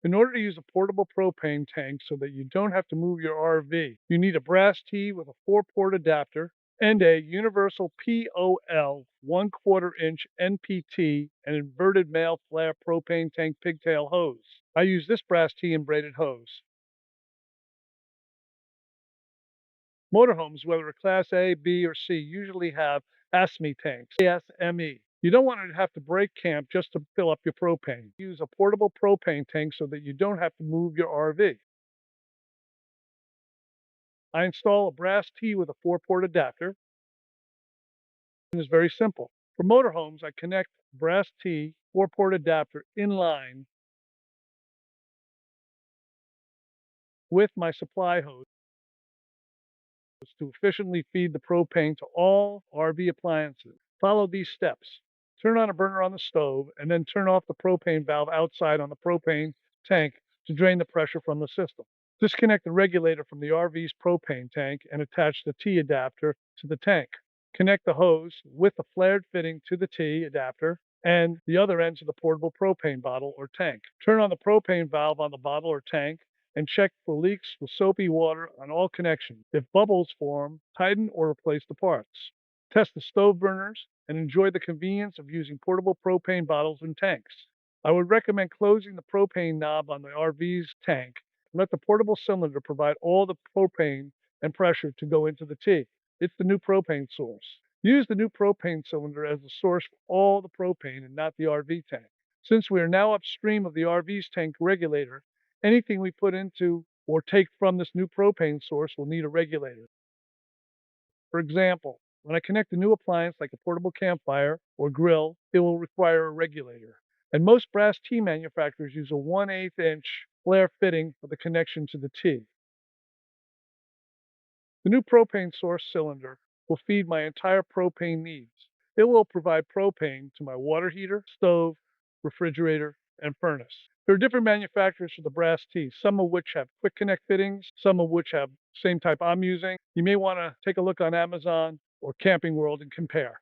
In order to use a portable propane tank so that you don't have to move your RV, you need a brass tee with a 4-port adapter and a universal POL 1/4 inch NPT and inverted male flare propane tank pigtail hose. I use this brass tee and braided hose. Motorhomes, whether a Class A, B, or C, usually have ASME tanks, ASME. You don't want to have to break camp just to fill up your propane. Use a portable propane tank so that you don't have to move your RV. I install a brass tee with a 4-port adapter, and it's very simple. For motorhomes, I connect brass tee 4-port adapter in line with my supply hose to efficiently feed the propane to all RV appliances. Follow these steps. Turn on a burner on the stove and then turn off the propane valve outside on the propane tank to drain the pressure from the system. Disconnect the regulator from the RV's propane tank and attach the T adapter to the tank. Connect the hose with the flared fitting to the T adapter and the other end to the portable propane bottle or tank. Turn on the propane valve on the bottle or tank and check for leaks with soapy water on all connections. If bubbles form, tighten or replace the parts. Test the stove burners and enjoy the convenience of using portable propane bottles and tanks. I would recommend closing the propane knob on the RV's tank. Let the portable cylinder provide all the propane and pressure to go into the T. It's the new propane source. Use the new propane cylinder as the source for all the propane and not the RV tank. Since we are now upstream of the RV's tank regulator, anything we put into or take from this new propane source will need a regulator. For example, when I connect a new appliance like a portable campfire or grill, it will require a regulator. And most brass tee manufacturers use a 1/8 inch flare fitting for the connection to the T. The new propane source cylinder will feed my entire propane needs. It will provide propane to my water heater, stove, refrigerator, and furnace. There are different manufacturers for the brass tee, some of which have quick connect fittings, some of which have the same type I'm using. You may want to take a look on Amazon or Camping World and compare.